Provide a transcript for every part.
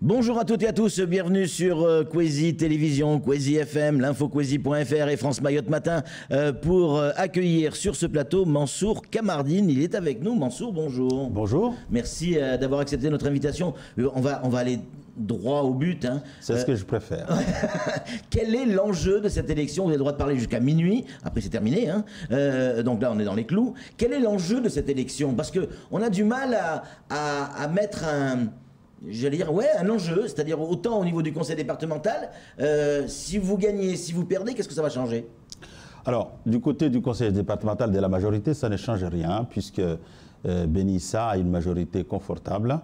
Bonjour à toutes et à tous, bienvenue sur Kwezi Télévision, Kwezi FM, l'infokwezi.fr et France Mayotte Matin pour accueillir sur ce plateau Mansour Kamardine. Il est avec nous. Mansour, bonjour. Bonjour. Merci d'avoir accepté notre invitation. On va aller droit au but. Hein. C'est ce que je préfère. Quel est l'enjeu de cette élection? Vous avez le droit de parler jusqu'à minuit, après c'est terminé. Hein. Donc là, on est dans les clous. Quel est l'enjeu de cette élection? Parce qu'on a du mal à mettre j'allais dire, ouais, un enjeu, c'est-à-dire autant au niveau du conseil départemental, si vous gagnez, si vous perdez, qu'est-ce que ça va changer? Alors, du côté du conseil départemental de la majorité, ça ne change rien, puisque Benissa a une majorité confortable,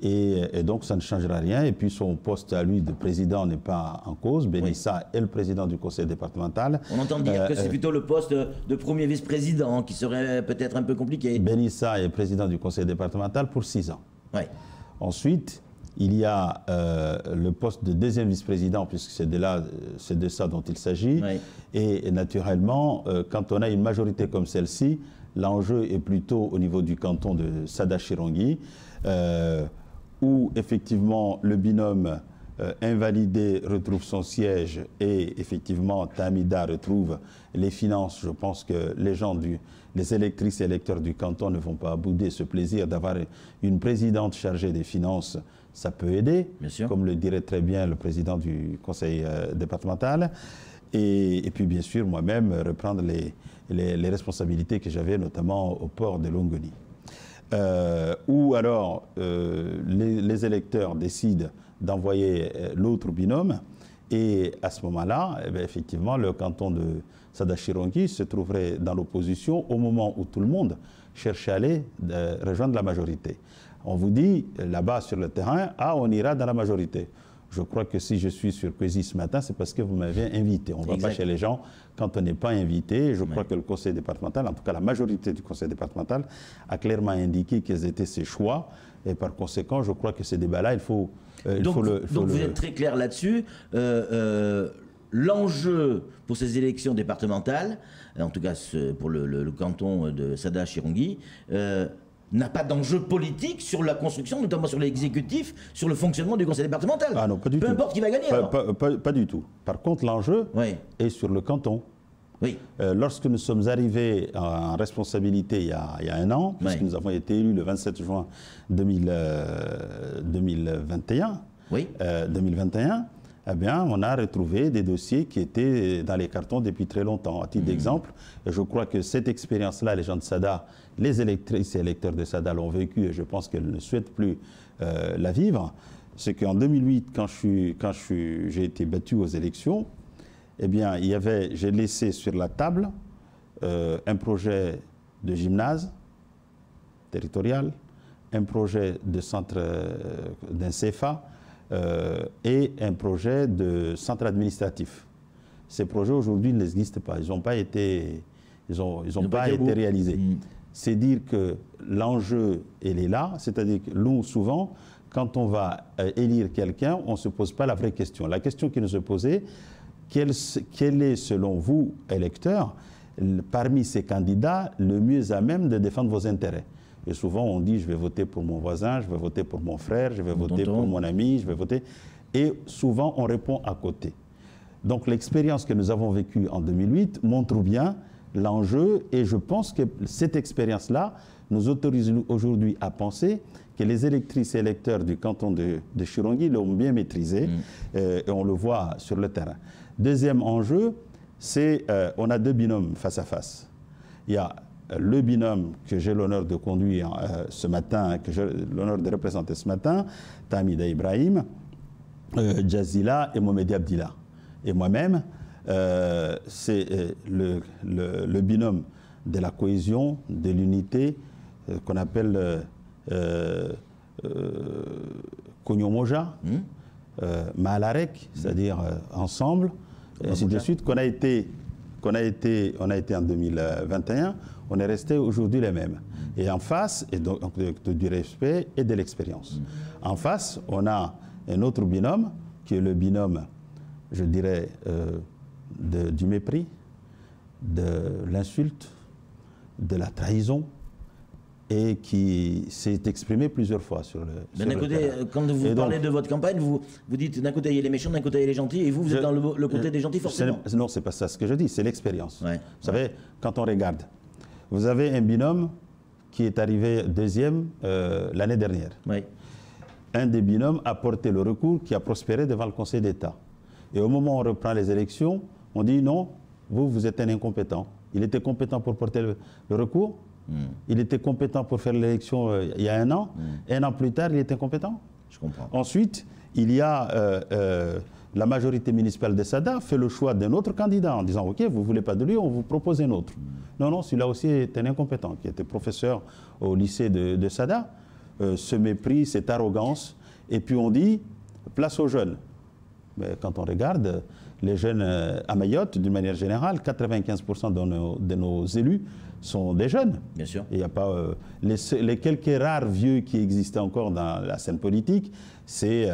et donc ça ne changera rien, et puis son poste à lui de président n'est pas en cause. Benissa est le président du conseil départemental. On entend dire que c'est plutôt le poste de premier vice-président qui serait peut-être un peu compliqué. Benissa est président du conseil départemental pour 6 ans. Ouais. Ensuite, il y a le poste de deuxième vice-président, puisque c'est de ça dont il s'agit. Oui. Et naturellement, quand on a une majorité comme celle-ci, l'enjeu est plutôt au niveau du canton de Sada-Chirongui, où effectivement le binôme invalidé retrouve son siège et effectivement Tamida retrouve les finances. Je pense que les électrices et électeurs du canton ne vont pas bouder ce plaisir d'avoir une présidente chargée des finances. Ça peut aider, comme le dirait très bien le président du conseil départemental. Et puis bien sûr moi-même reprendre les responsabilités que j'avais notamment au port de Longoni. Ou alors les électeurs décident d'envoyer l'autre binôme, et à ce moment-là, effectivement, le canton de Sada-Chirongui se trouverait dans l'opposition au moment où tout le monde cherche à aller rejoindre la majorité. On vous dit, là-bas sur le terrain, on ira dans la majorité. Je crois que si je suis sur Kwezi ce matin, c'est parce que vous m'avez invité. On ne va pas chez les gens quand on n'est pas invité. Je crois que le conseil départemental, en tout cas la majorité du conseil départemental, a clairement indiqué quels étaient ses choix. Et par conséquent, je crois que ces débats-là, il faut... donc vous êtes très clair là-dessus. L'enjeu pour ces élections départementales, en tout cas pour le canton de Sada-Chirongui, n'a pas d'enjeu politique sur la construction, notamment sur l'exécutif, sur le fonctionnement du conseil départemental. Ah non, pas du tout. Peu importe qui va gagner. Pas du tout. Par contre, l'enjeu est sur le canton. Oui. Lorsque nous sommes arrivés en responsabilité il y a 1 an, puisque nous avons été élus le 27 juin 2021, eh bien, on a retrouvé des dossiers qui étaient dans les cartons depuis très longtemps. À titre d'exemple, je crois que cette expérience-là, les gens de Sada, les électrices et électeurs de Sada l'ont vécu, et je pense qu'elles ne souhaitent plus la vivre. C'est qu'en 2008, quand j'ai été battu aux élections, eh bien, j'ai laissé sur la table un projet de gymnase territorial, un projet de centre d'un CFA, et un projet de centre administratif. Ces projets aujourd'hui n'existent pas, ils n'ont pas été réalisés. C'est dire que l'enjeu, il est là, c'est-à-dire que nous, souvent, quand on va élire quelqu'un, on ne se pose pas la vraie question. La question qui nous est posée, quel est, selon vous, électeurs, parmi ces candidats, le mieux à même de défendre vos intérêts? Et souvent, on dit, je vais voter pour mon voisin, je vais voter pour mon frère, je vais voter pour mon ami, je vais voter... Et souvent, on répond à côté. Donc, l'expérience que nous avons vécue en 2008 montre bien l'enjeu, et je pense que cette expérience-là nous autorise aujourd'hui à penser que les électrices et électeurs du canton de Chirongui l'ont bien maîtrisé, et on le voit sur le terrain. Deuxième enjeu, c'est on a 2 binômes face à face. Il y a le binôme que j'ai l'honneur de conduire ce matin, que j'ai l'honneur de représenter ce matin, Tamida Ibrahim, Jazila et Mohamed Abdillah. Et moi-même, c'est le binôme de la cohésion, de l'unité, qu'on appelle Konyomoja, Mahalarek, c'est-à-dire ensemble, et ainsi de suite, on a été en 2021, on est resté aujourd'hui les mêmes. Et en face, et donc du respect et de l'expérience. En face, on a un autre binôme, qui est le binôme, je dirais, du mépris, de l'insulte, de la trahison, et qui s'est exprimé plusieurs fois sur le D'un côté, quand vous parlez de votre campagne, vous dites d'un côté il y a les méchants, d'un côté il y a les gentils, et vous êtes dans le côté des gentils forcément. Non, c'est pas ça ce que je dis, c'est l'expérience. Ouais, vous savez, quand on regarde, vous avez un binôme qui est arrivé deuxième l'année dernière. Ouais. Un des binômes a porté le recours qui a prospéré devant le Conseil d'État. Et au moment où on reprend les élections, on dit non, vous êtes un incompétent. Il était compétent pour porter le recours. Il était compétent pour faire l'élection il y a un an. Un an plus tard, il était incompétent. Je comprends. Ensuite, il y a la majorité municipale de Sada fait le choix d'un autre candidat en disant « Ok, vous ne voulez pas de lui, on vous propose un autre. » Non, non, celui-là aussi est un incompétent qui était professeur au lycée de Sada. Ce mépris, cette arrogance. Et puis on dit « Place aux jeunes ». Mais quand on regarde, les jeunes à Mayotte, d'une manière générale, 95% de nos élus sont des jeunes. Bien sûr. Il n'y a pas les quelques rares vieux qui existaient encore dans la scène politique, c'est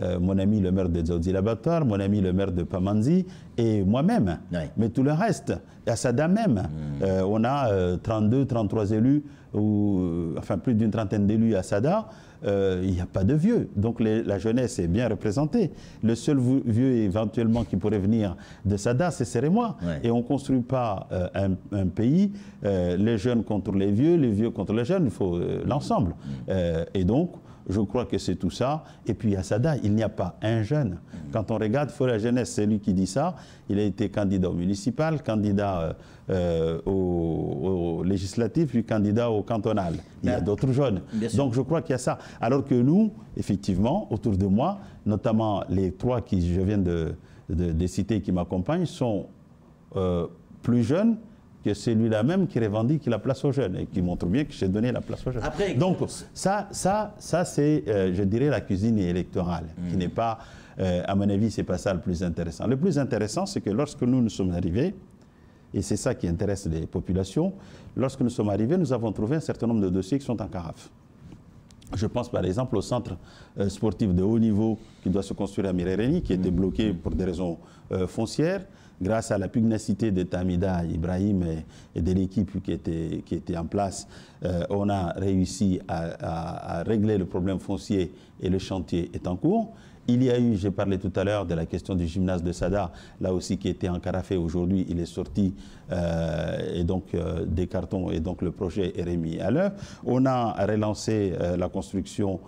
mon ami le maire de Dzaoudzi Labatoire, mon ami le maire de Pamanzi et moi-même. Ouais. Mais tout le reste, à Sada même, on a 32, 33 élus, enfin plus d'une trentaine d'élus à Sada. Il n'y a pas de vieux. Donc la jeunesse est bien représentée. Le seul vieux éventuellement qui pourrait venir de Sada, c'est Sérémois. Ouais. Et on ne construit pas un pays, les jeunes contre les vieux contre les jeunes, il faut l'ensemble. Et donc, je crois que c'est tout ça. Et puis à Sada, il n'y a pas un jeune. Quand on regarde Feu la jeunesse, c'est lui qui dit ça. Il a été candidat au municipal, candidat au législatif, puis candidat au cantonal. Il y a d'autres jeunes. Donc je crois qu'il y a ça. Alors que nous, effectivement, autour de moi, notamment les trois que je viens de citer qui m'accompagnent, sont plus jeunes que celui-là même qui revendique la place aux jeunes et qui montre bien que j'ai donné la place aux jeunes. Après, donc ça c'est, je dirais, la cuisine électorale, qui n'est pas, à mon avis, c'est pas ça le plus intéressant. Le plus intéressant, c'est que lorsque nous sommes arrivés, et c'est ça qui intéresse les populations, lorsque nous sommes arrivés, nous avons trouvé un certain nombre de dossiers qui sont en carafe. Je pense par exemple au centre sportif de haut niveau qui doit se construire à Mirereni, qui était bloqué pour des raisons foncières. Grâce à la pugnacité de Tamida Ibrahim et de l'équipe qui était en place, on a réussi à régler le problème foncier et le chantier est en cours. Il y a eu, j'ai parlé tout à l'heure de la question du gymnase de Sada, là aussi qui était encarafé. Aujourd'hui, il est sorti et donc des cartons et donc le projet est remis à l'œuvre. On a relancé la construction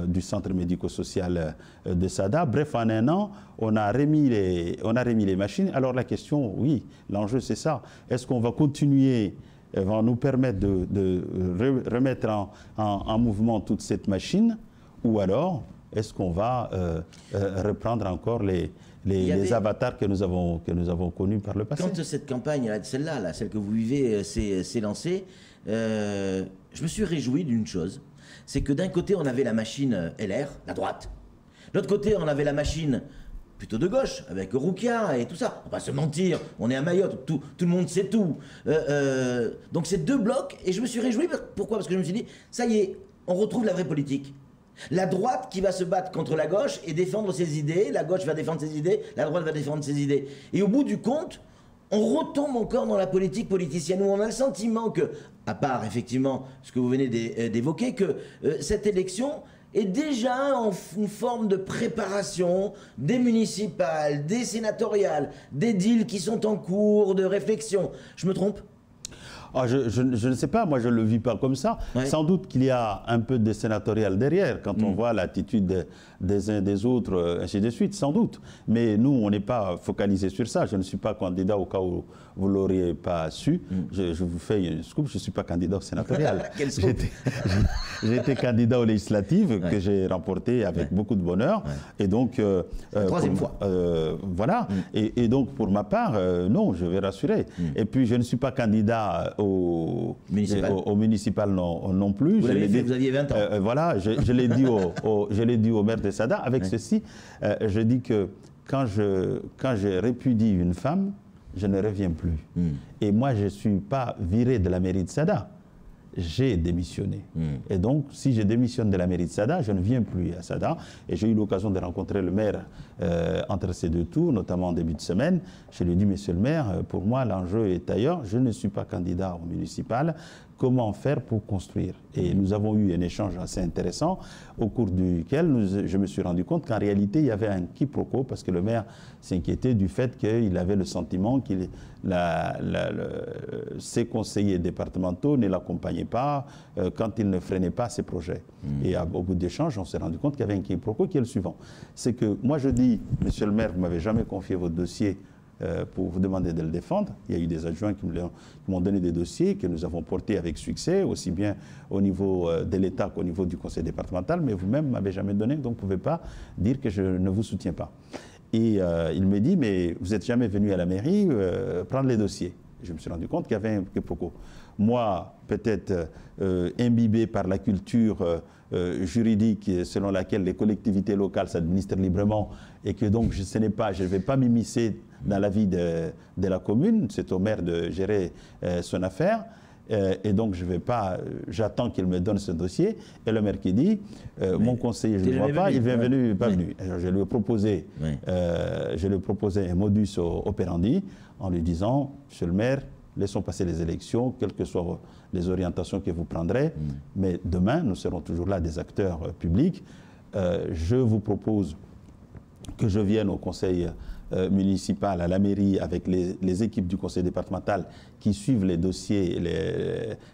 du centre médico-social de Sada. Bref, en un an, on a remis les machines. Alors la question, oui, l'enjeu c'est ça. Est-ce qu'on va continuer, va nous permettre de remettre en mouvement toute cette machine, ou alors est-ce qu'on va reprendre encore les avatars que nous avons connus par le passé? Quand cette campagne, celle-là, celle que vous vivez, s'est lancée, je me suis réjoui d'une chose. C'est que d'un côté, on avait la machine LR, la droite. De l'autre côté, on avait la machine plutôt de gauche, avec Roukia et tout ça. On va pas se mentir, on est à Mayotte, tout le monde sait tout. Donc c'est deux blocs, et je me suis réjoui. Pourquoi? Parce que je me suis dit, ça y est, on retrouve la vraie politique. La droite qui va se battre contre la gauche et défendre ses idées, la gauche va défendre ses idées, la droite va défendre ses idées. Et au bout du compte, on retombe encore dans la politique politicienne, où on a le sentiment que, à part effectivement ce que vous venez d'évoquer, que cette élection est déjà une forme de préparation des municipales, des sénatoriales, des deals qui sont en cours de réflexion. Je me trompe ? Ah, je ne sais pas, moi je ne le vis pas comme ça. Ouais. Sans doute qu'il y a un peu de sénatorial derrière, quand on voit l'attitude des uns des autres, ainsi de suite, sans doute. Mais nous, on n'est pas focalisé sur ça. Je ne suis pas candidat, au cas où vous ne l'auriez pas su. Je vous fais une scoop, je ne suis pas candidat au sénatorial. J'ai été candidat aux législatives, que j'ai remporté avec beaucoup de bonheur. Et donc, troisième fois. Voilà. Et donc, pour ma part, non, je vais rassurer. Et puis, je ne suis pas candidat au municipal non plus. Vous aviez 20 ans. Voilà, je l'ai dit au maire de Sada. Avec ceci, je dis que quand je répudie une femme, je ne reviens plus. Et moi, je ne suis pas viré de la mairie de Sada. J'ai démissionné. Et donc, si je démissionne de la mairie de Sada, je ne viens plus à Sada. Et j'ai eu l'occasion de rencontrer le maire entre ces deux tours, notamment en début de semaine. Je lui ai dit, monsieur le maire, pour moi, l'enjeu est ailleurs. Je ne suis pas candidat au municipal. comment faire pour construire. Et nous avons eu un échange assez intéressant au cours duquel je me suis rendu compte qu'en réalité, il y avait un quiproquo parce que le maire s'inquiétait du fait qu'il avait le sentiment que ses conseillers départementaux ne l'accompagnaient pas quand il ne freinait pas ses projets. Et au bout d'échanges, on s'est rendu compte qu'il y avait un quiproquo qui est le suivant. C'est que moi je dis, monsieur le maire, vous ne m'avez jamais confié votre dossier pour vous demander de le défendre. Il y a eu des adjoints qui m'ont donné des dossiers que nous avons portés avec succès, aussi bien au niveau de l'État qu'au niveau du conseil départemental, mais vous-même ne m'avez jamais donné, donc vous ne pouvez pas dire que je ne vous soutiens pas. Et il me dit, mais vous n'êtes jamais venu à la mairie prendre les dossiers. Je me suis rendu compte qu'il y avait un quiproquo. Moi, peut-être imbibé par la culture juridique selon laquelle les collectivités locales s'administrent librement et que donc je ne vais pas m'immiscer dans la vie de la commune, c'est au maire de gérer son affaire. Et donc, j'attends qu'il me donne ce dossier. Et le maire qui dit, mon conseiller, je ne le vois pas, il vient pas venu. Alors, je lui ai proposé, un modus operandi en lui disant, monsieur le maire, laissons passer les élections, quelles que soient les orientations que vous prendrez. Mais demain, nous serons toujours là des acteurs publics. Je vous propose que je vienne au conseil municipal, à la mairie, avec les équipes du conseil départemental qui suivent les dossiers,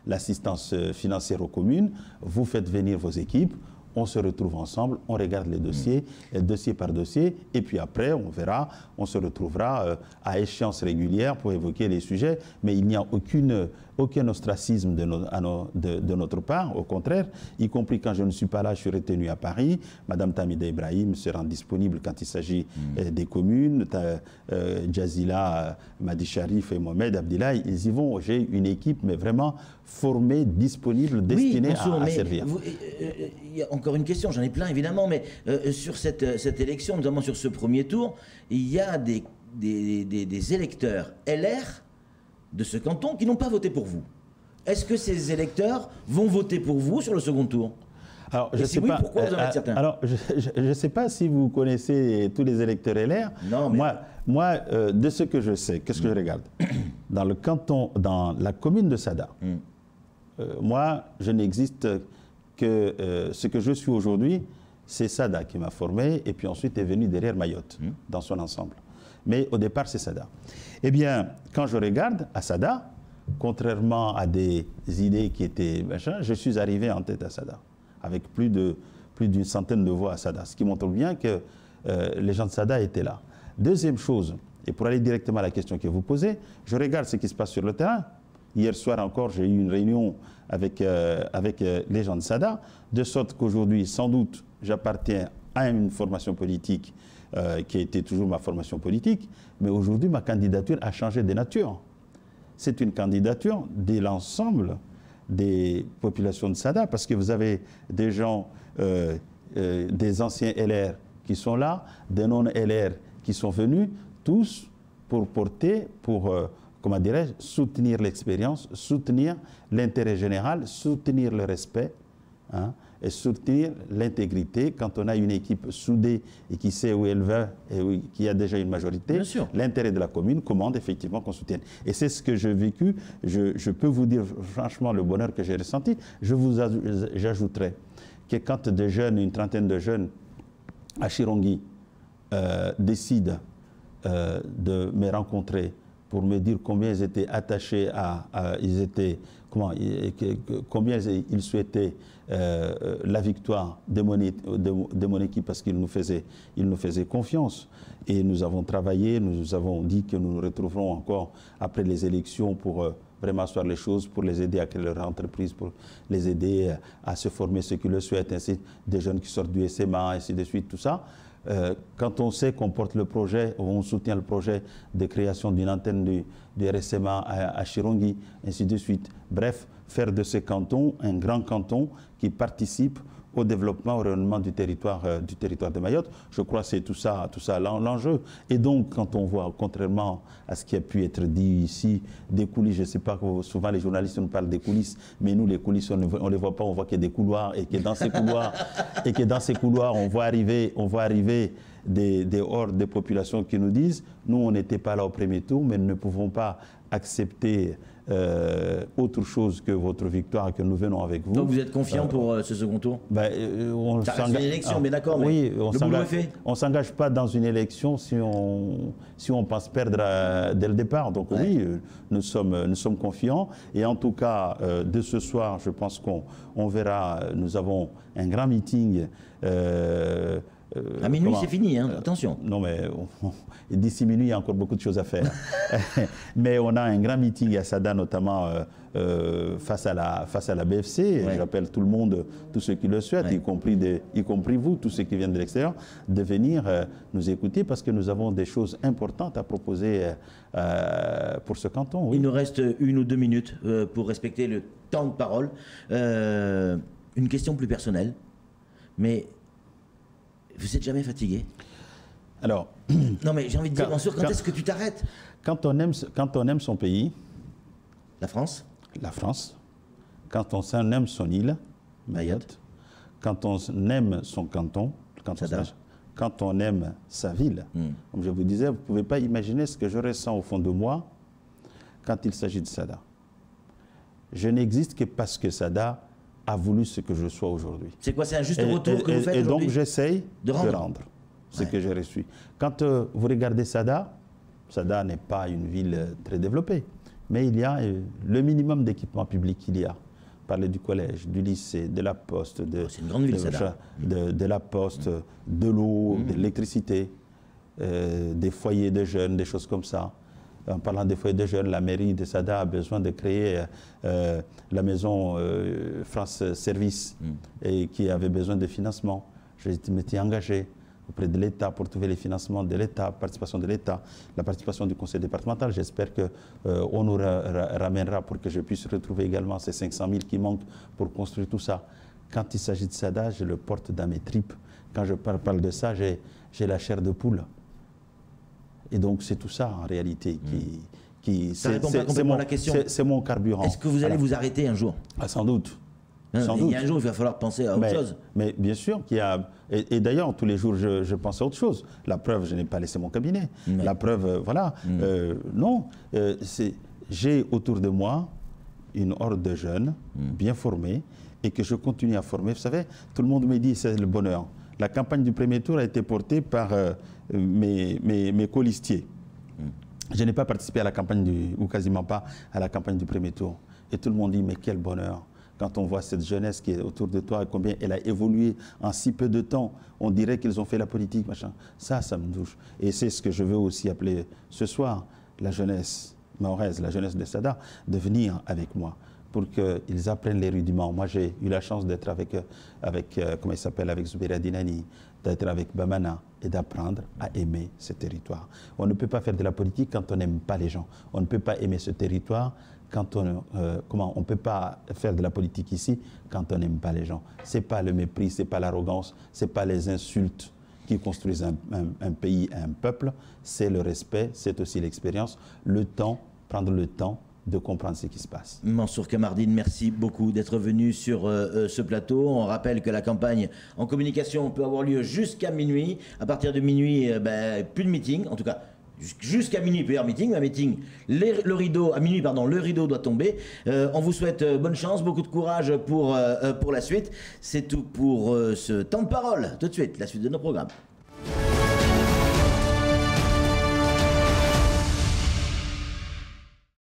l'assistance financière aux communes. Vous faites venir vos équipes, on se retrouve ensemble, on regarde les dossiers, dossier par dossier, et puis après, on verra, on se retrouvera à échéance régulière pour évoquer les sujets, mais il n'y a aucun ostracisme de notre part, au contraire, y compris quand je ne suis pas là, je suis retenu à Paris. Madame Tamida Ibrahim se rend disponible quand il s'agit des communes. Jazila, Madi Sharif et Mohamed Abdillahi, ils y vont. J'ai une équipe, mais vraiment formée, disponible, destinée à servir. Il y a encore une question, j'en ai plein évidemment, mais sur cette élection, notamment sur ce premier tour, il y a des électeurs LR de ce canton qui n'ont pas voté pour vous. Est-ce que ces électeurs vont voter pour vous sur le second tour? Alors, je sais oui, pas, pourquoi vous en êtes certain? Alors, je ne sais pas si vous connaissez tous les électeurs LR. Non, mais... Moi, de ce que je sais, qu'est-ce que je regarde? Dans le canton, dans la commune de Sada, moi, je n'existe que ce que je suis aujourd'hui, c'est Sada qui m'a formé, et puis ensuite est venu derrière Mayotte, dans son ensemble. Mais au départ, c'est Sada. Eh bien, quand je regarde à Sada, contrairement à des idées qui étaient machin, je suis arrivé en tête à Sada, avec plus d'une centaine de voix à Sada, ce qui montre bien que les gens de Sada étaient là. Deuxième chose, et pour aller directement à la question que vous posez, je regarde ce qui se passe sur le terrain. Hier soir encore, j'ai eu une réunion avec les gens de Sada, de sorte qu'aujourd'hui, sans doute, j'appartiens à une formation politique qui a été toujours ma formation politique, mais aujourd'hui, ma candidature a changé de nature. C'est une candidature de l'ensemble des populations de Sada, parce que vous avez des gens, des anciens LR qui sont là, des non-LR qui sont venus, tous pour porter, comment dirais-je, soutenir l'expérience, soutenir l'intérêt général, soutenir le respect, hein, et soutenir l'intégrité. Quand on a une équipe soudée et qui sait où elle va et qui a déjà une majorité, l'intérêt de la commune commande effectivement qu'on soutienne. Et c'est ce que j'ai vécu. Je peux vous dire franchement le bonheur que j'ai ressenti. J'ajouterai que quand des jeunes, une trentaine de jeunes à Chirongui décident de me rencontrer pour me dire combien ils étaient attachés combien ils souhaitaient la victoire de mon équipe, parce qu'ils nous faisaient confiance. Et nous avons travaillé, nous avons dit que nous nous retrouverons encore après les élections pour vraiment asseoir les choses, pour les aider à créer leur entreprise, pour les aider à se former ceux qui le souhaitent, ainsi des jeunes qui sortent du SMA, ainsi de suite, tout ça. Quand on sait qu'on porte le projet, on soutient le projet de création d'une antenne du RSMA à Chirongui, ainsi de suite. Bref, faire de ce canton un grand canton qui participe au développement, au rayonnement du territoire de Mayotte. Je crois que c'est tout ça l'enjeu. Et donc, quand on voit, contrairement à ce qui a pu être dit ici, des coulisses, je ne sais pas, souvent les journalistes nous parlent des coulisses, mais nous, les coulisses, on ne les voit pas, on voit qu'il y a des couloirs, et que dans ces couloirs, on voit arriver des hordes de populations qui nous disent, nous, on n'était pas là au premier tour, mais nous ne pouvons pas accepter autre chose que votre victoire et que nous venons avec vous. Donc vous êtes confiant pour ce second tour? On ça reste une élection, mais d'accord, mais oui, le boulot est fait. On ne s'engage pas dans une élection si on pense perdre dès le départ. Donc oui, nous sommes confiants. Et en tout cas, de ce soir, je pense qu'on verra, nous avons un grand meeting. À minuit, c'est fini, hein, attention. Non, mais d'ici minuit, il y a encore beaucoup de choses à faire. Mais on a un grand meeting à Sada, notamment face à la BFC. Ouais. J'appelle tout le monde, tous ceux qui le souhaitent, y compris vous, tous ceux qui viennent de l'extérieur, de venir nous écouter parce que nous avons des choses importantes à proposer pour ce canton. Oui. Il nous reste 1 ou 2 minutes pour respecter le temps de parole. Une question plus personnelle, mais vous n'êtes jamais fatigué? Alors, non mais j'ai envie de dire, Mansour, quand est-ce que tu t'arrêtes? Quand on aime son pays, la France, quand on aime son île, Mayotte, quand on aime son canton, quand on aime sa ville, comme je vous disais, vous ne pouvez pas imaginer ce que je ressens au fond de moi quand il s'agit de Sada. Je n'existe que parce que Sada a voulu ce que je sois aujourd'hui. C'est quoi? C'est un juste retour que vous faites aujourd'hui? Et donc j'essaye de rendre ce que j'ai reçu. Quand vous regardez Sada, Sada n'est pas une ville très développée, mais il y a le minimum d'équipements publics qu'il y a. Parler du collège, du lycée, de la poste, c'est une grande ville, Sada. De la poste, de l'eau, de l'électricité, des foyers de jeunes, des choses comme ça. En parlant des foyers de jeunes, la mairie de Sada a besoin de créer la maison France Service et qui avait besoin de financement. Je m'étais engagé auprès de l'État pour trouver les financements de l'État, participation de l'État, la participation du conseil départemental. J'espère qu'on nous ramènera pour que je puisse retrouver également ces 500 000 qui manquent pour construire tout ça. Quand il s'agit de Sada, je le porte dans mes tripes. Quand je parle de ça, j'ai la chair de poule. Et donc c'est tout ça en réalité qui ça répond pas complètement à la question. C'est mon carburant. Est-ce que vous allez vous arrêter un jour? Sans doute. Sans doute. Il y a un jour, il va falloir penser à autre chose. Mais bien sûr qu'il y a... Et d'ailleurs, tous les jours, je pense à autre chose. La preuve, je n'ai pas laissé mon cabinet. La preuve, voilà. Non, j'ai autour de moi une horde de jeunes bien formés et que je continue à former. Vous savez, tout le monde me dit c'est le bonheur. La campagne du premier tour a été portée par mes colistiers. Je n'ai pas participé à la campagne, ou quasiment pas, à la campagne du premier tour. Et tout le monde dit, mais quel bonheur. Quand on voit cette jeunesse qui est autour de toi et combien elle a évolué en si peu de temps, on dirait qu'ils ont fait la politique, machin. Ça me touche. Et c'est ce que je veux aussi appeler ce soir, la jeunesse mahoraise, la jeunesse de Sada, de venir avec moi pour qu'ils apprennent les rudiments. Moi, j'ai eu la chance d'être avec comment il s'appelle, avec Zoubeira Dinani, d'être avec Bamana et d'apprendre à aimer ce territoire. On ne peut pas faire de la politique quand on n'aime pas les gens. On ne peut pas aimer ce territoire quand on ne peut pas faire de la politique ici quand on n'aime pas les gens. Ce n'est pas le mépris, ce n'est pas l'arrogance, ce n'est pas les insultes qui construisent un pays et un peuple. C'est le respect, c'est aussi l'expérience, le temps, prendre le temps de comprendre ce qui se passe. Mansour Kamardine, merci beaucoup d'être venu sur ce plateau. On rappelle que la campagne en communication peut avoir lieu jusqu'à minuit. À partir de minuit, plus de meeting, en tout cas jusqu'à minuit, il peut y avoir meeting. Le rideau, à minuit, pardon, le rideau doit tomber. On vous souhaite bonne chance, beaucoup de courage pour la suite. C'est tout pour ce temps de parole. Tout de suite, la suite de nos programmes.